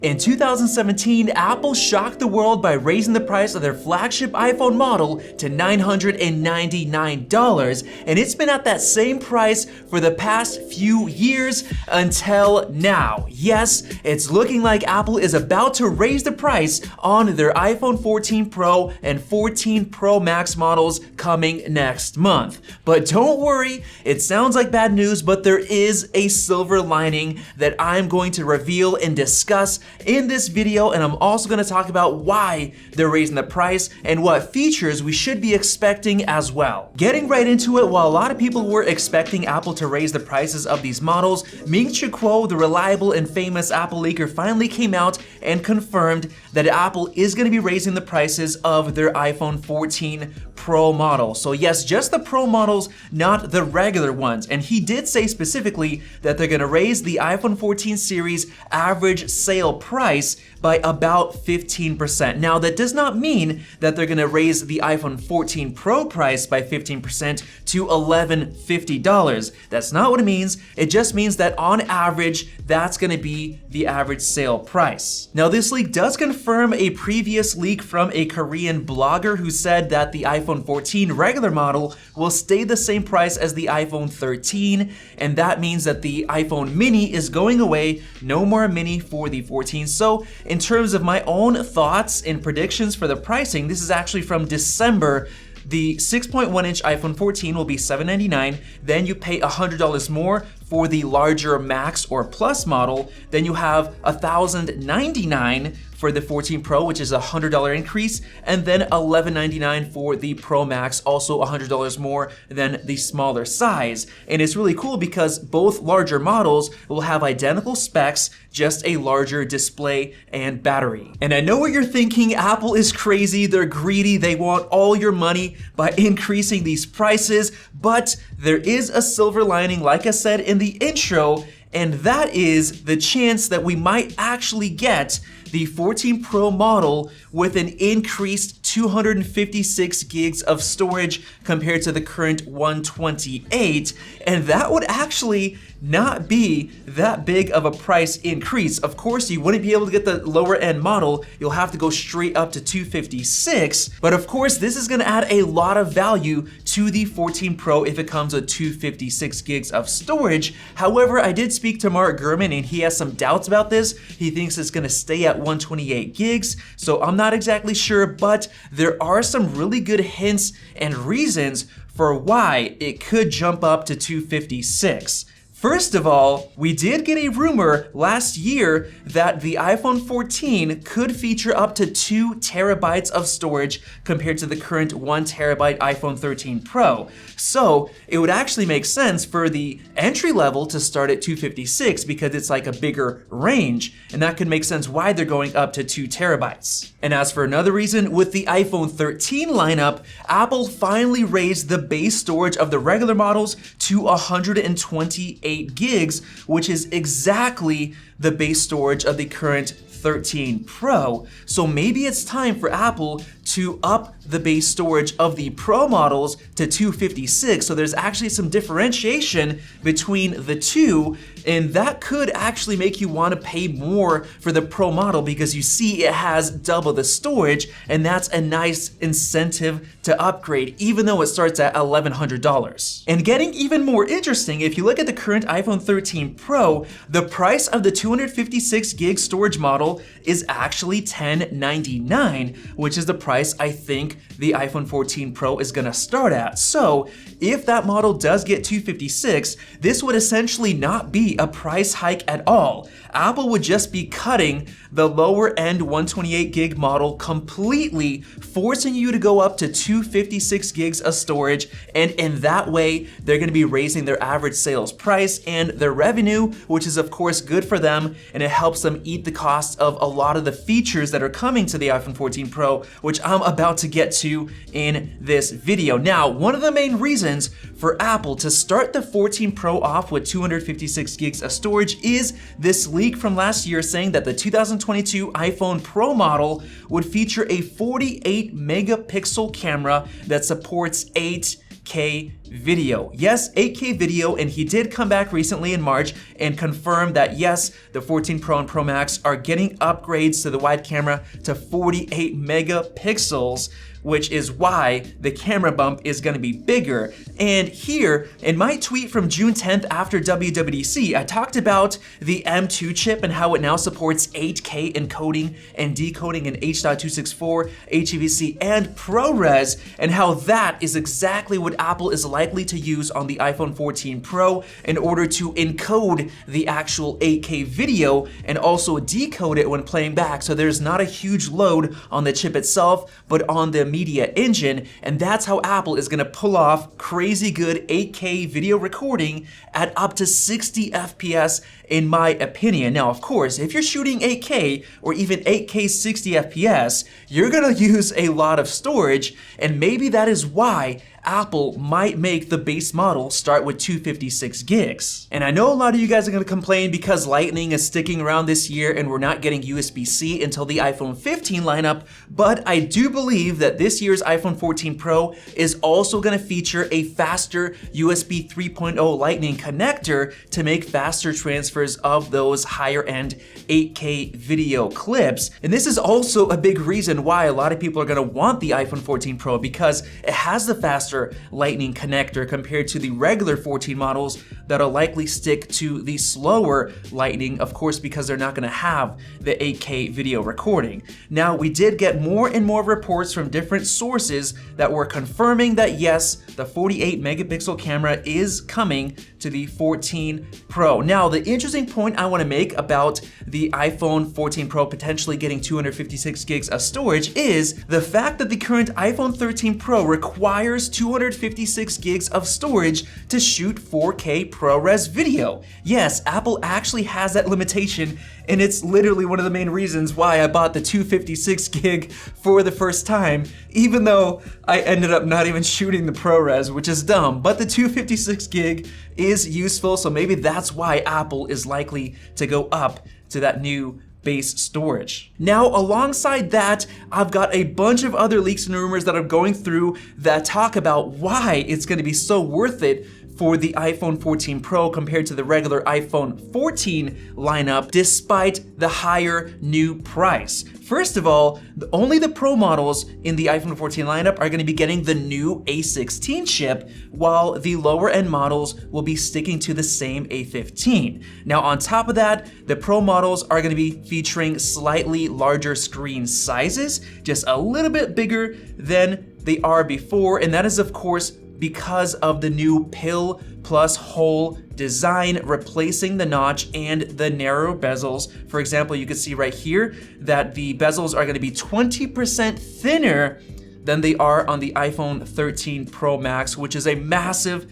In 2017, Apple shocked the world by raising the price of their flagship iPhone model to $999, and it's been at that same price for the past few years until now. Yes, it's looking like Apple is about to raise the price on their iPhone 14 Pro and 14 Pro Max models coming next month. But don't worry, it sounds like bad news, but there is a silver lining that I'm going to reveal and discuss in this video, and I'm also going to talk about why they're raising the price and what features we should be expecting as well. Getting right into it, while a lot of people were expecting Apple to raise the prices of these models, Ming-Chi Kuo, the reliable and famous Apple leaker, finally came out and confirmed that Apple is going to be raising the prices of their iPhone 14 Pro model. So yes, just the Pro models, not the regular ones. And he did say specifically that they're going to raise the iPhone 14 series average sale price by about 15%. Now, that does not mean that they're going to raise the iPhone 14 Pro price by 15% to $1,150. That's not what it means. It just means that on average, that's going to be the average sale price. Now, this leak does confirm a previous leak from a Korean blogger who said that the iPhone 14 regular model will stay the same price as the iPhone 13, and that means that the iPhone mini is going away. No more mini for the 14. So in terms of my own thoughts and predictions for the pricing, this is actually from December. The 6.1-inch iPhone 14 will be $799. Then you pay $100 more for the larger Max or Plus model. Then you have $1,099 for the 14 Pro, which is a $100 increase, and then $1,199 for the Pro Max, also $100 more than the smaller size. And it's really cool because both larger models will have identical specs, just a larger display and battery. And I know what you're thinking, Apple is crazy, they're greedy, they want all your money by increasing these prices, but there is a silver lining, like I said in the intro, and that is the chance that we might actually get the 14 Pro model with an increased 256 gigs of storage compared to the current 128, and that would actually not be that big of a price increase. Of course, you wouldn't be able to get the lower end model, you'll have to go straight up to 256, but of course this is gonna add a lot of value to the 14 Pro if it comes with 256 gigs of storage. However, I did speak to Mark Gurman and he has some doubts about this. He thinks it's gonna stay at 128 gigs, so I'm not exactly sure, but there are some really good hints and reasons for why it could jump up to 256. First of all, we did get a rumor last year that the iPhone 14 could feature up to 2 terabytes of storage compared to the current 1 terabyte iPhone 13 Pro. So it would actually make sense for the entry level to start at 256 because it's like a bigger range, and that could make sense why they're going up to 2 terabytes. And as for another reason, with the iPhone 13 lineup, Apple finally raised the base storage of the regular models to 128 gigs, which is exactly the base storage of the current 13 Pro. So maybe it's time for Apple to up the base storage of the Pro models to 256. So there's actually some differentiation between the two, and that could actually make you want to pay more for the Pro model because you see it has double the storage, and that's a nice incentive to upgrade, even though it starts at $1,100. And getting even more interesting, if you look at the current iPhone 13 Pro, the price of the 256 gig storage model is actually $1,099, which is the price I think the iPhone 14 Pro is gonna start at. So if that model does get 256, this would essentially not be a price hike at all. Apple would just be cutting the lower end 128 gig model completely, forcing you to go up to 256 gigs of storage, and in that way, they're gonna be raising their average sales price and their revenue, which is of course good for them, and it helps them eat the cost of a lot of the features that are coming to the iPhone 14 Pro, which I'm about to get to in this video. Now, one of the main reasons for Apple to start the 14 Pro off with 256 gigs of storage is this leak from last year saying that the 2022 iPhone Pro model would feature a 48 megapixel camera that supports 8 8K video. Yes, 8K video, and he did come back recently in March and confirm that yes, the 14 Pro and Pro Max are getting upgrades to the wide camera to 48 megapixels, which is why the camera bump is going to be bigger. And here, in my tweet from June 10th after WWDC, I talked about the M2 chip and how it now supports 8K encoding and decoding in H.264, HEVC, and ProRes, and how that is exactly what Apple is likely to use on the iPhone 14 Pro in order to encode the actual 8K video and also decode it when playing back, so there's not a huge load on the chip itself, but on the media engine, and that's how Apple is gonna pull off crazy good 8K video recording at up to 60 FPS in my opinion. Now, of course, if you're shooting 8K or even 8K 60 FPS, you're gonna use a lot of storage, and maybe that is why Apple might make the base model start with 256 gigs. And I know a lot of you guys are gonna complain because Lightning is sticking around this year and we're not getting USB-C until the iPhone 15 lineup, but I do believe that this year's iPhone 14 Pro is also gonna feature a faster USB 3.0 Lightning connector to make faster transfers of those higher end 8K video clips. And this is also a big reason why a lot of people are gonna want the iPhone 14 Pro, because it has the faster Lightning connector compared to the regular 14 models that'll likely stick to the slower Lightning, of course, because they're not gonna have the 8K video recording. Now, we did get more and more reports from different sources that were confirming that yes, the 48 megapixel camera is coming to the 14 Pro. Now, the interesting point I wanna make about the iPhone 14 Pro potentially getting 256 gigs of storage is the fact that the current iPhone 13 Pro requires 256 gigs of storage to shoot 4K ProRes video. Yes, Apple actually has that limitation, and it's literally one of the main reasons why I bought the 256 gig for the first time, even though I ended up not even shooting the ProRes, which is dumb, but the 256 gig is useful, so maybe that's why Apple is likely to go up to that new base storage. Now, alongside that, I've got a bunch of other leaks and rumors that I'm going through that talk about why it's going to be so worth it for the iPhone 14 Pro compared to the regular iPhone 14 lineup, despite the higher new price. First of all, only the Pro models in the iPhone 14 lineup are going to be getting the new A16 chip, while the lower end models will be sticking to the same A15. Now, on top of that, the Pro models are going to be featuring slightly larger screen sizes, just a little bit bigger than they are before, and that is, of course, because of the new pill plus hole design, replacing the notch and the narrow bezels. For example, you can see right here that the bezels are going to be 20% thinner than they are on the iPhone 13 Pro Max, which is a massive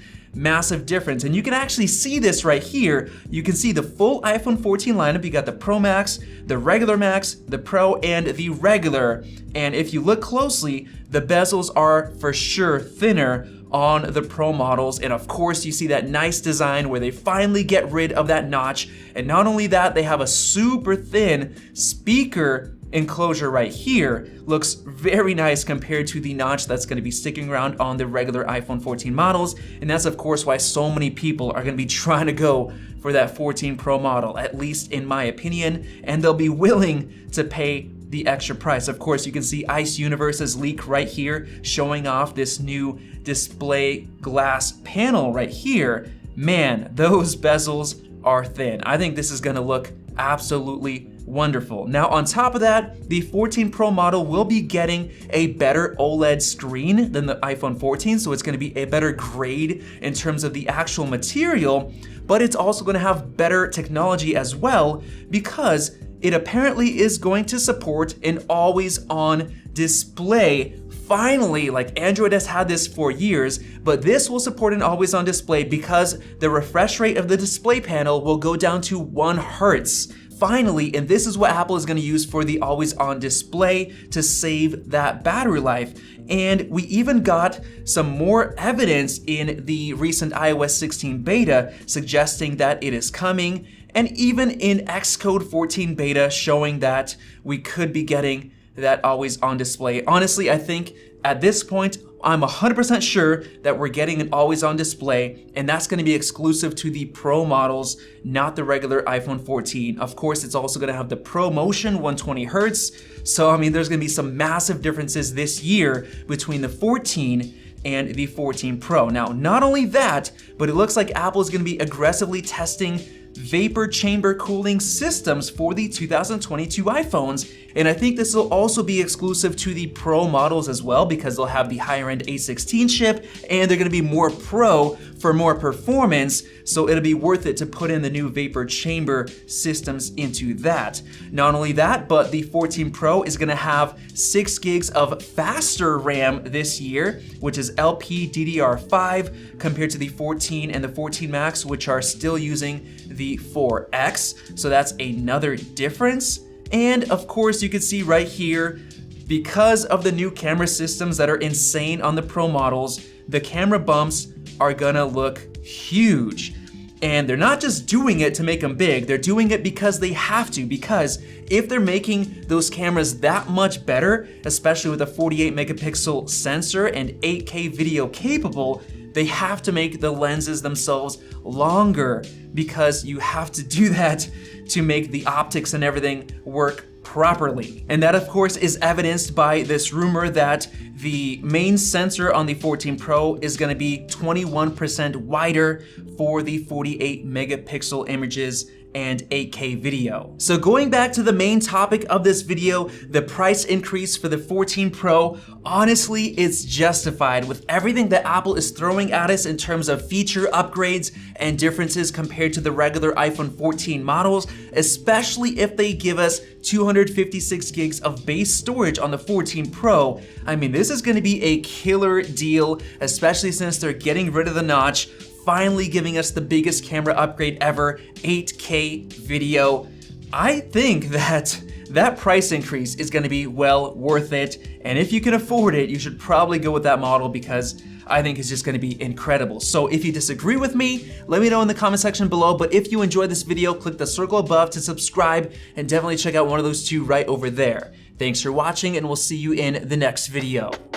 difference. And you can actually see this right here. You can see the full iPhone 14 lineup. You got the Pro Max, the regular Max, the Pro, and the regular. And if you look closely, the bezels are for sure thinner on the Pro models, and of course you see that nice design where they finally get rid of that notch. And not only that, they have a super thin speaker enclosure right here. Looks very nice compared to the notch that's going to be sticking around on the regular iPhone 14 models, and that's of course why so many people are going to be trying to go for that 14 Pro model, at least in my opinion, and they'll be willing to pay the extra price. Of course, you can see Ice Universe's leak right here showing off this new display glass panel right here. Man, those bezels are thin. I think this is gonna look absolutely wonderful. Now, on top of that, the 14 Pro model will be getting a better OLED screen than the iPhone 14, so it's gonna be a better grade in terms of the actual material, but it's also gonna have better technology as well, because it apparently is going to support an always-on display. Finally, like Android has had this for years, but this will support an always-on display because the refresh rate of the display panel will go down to 1 Hertz. Finally, and this is what Apple is going to use for the always-on display to save that battery life. And we even got some more evidence in the recent iOS 16 beta suggesting that it is coming, and even in Xcode 14 beta showing that we could be getting that always on display. Honestly, I think at this point, I'm 100% sure that we're getting an always-on display, and that's going to be exclusive to the Pro models, not the regular iPhone 14. Of course, it's also going to have the Pro Motion 120 Hertz. So, I mean, there's going to be some massive differences this year between the 14 and the 14 Pro. Now, not only that, but it looks like Apple is going to be aggressively testing vapor chamber cooling systems for the 2022 iPhones. And I think this will also be exclusive to the Pro models as well, because they'll have the higher end A16 chip and they're gonna be more Pro for more performance. So it'll be worth it to put in the new vapor chamber systems into that. Not only that, but the 14 Pro is gonna have 6 gigs of faster RAM this year, which is LPDDR5, compared to the 14 and the 14 Max, which are still using the 4X. So that's another difference. And of course, you can see right here, because of the new camera systems that are insane on the Pro models, the camera bumps are gonna look huge. And they're not just doing it to make them big, they're doing it because they have to, because if they're making those cameras that much better, especially with a 48 megapixel sensor and 8K video capable, they have to make the lenses themselves longer, because you have to do that to make the optics and everything work properly. And that, of course, is evidenced by this rumor that the main sensor on the 14 Pro is going to be 21% wider for the 48 megapixel images and 8K video. So going back to the main topic of this video, the price increase for the 14 Pro, honestly, it's justified with everything that Apple is throwing at us in terms of feature upgrades and differences compared to the regular iPhone 14 models, especially if they give us 256 gigs of base storage on the 14 Pro. I mean, this is gonna be a killer deal, especially since they're getting rid of the notch, finally giving us the biggest camera upgrade ever, 8K video. I think that price increase is gonna be well worth it. And if you can afford it, you should probably go with that model, because I think it's just gonna be incredible. So if you disagree with me, let me know in the comment section below. But if you enjoyed this video, click the circle above to subscribe, and definitely check out one of those two right over there. Thanks for watching, and we'll see you in the next video.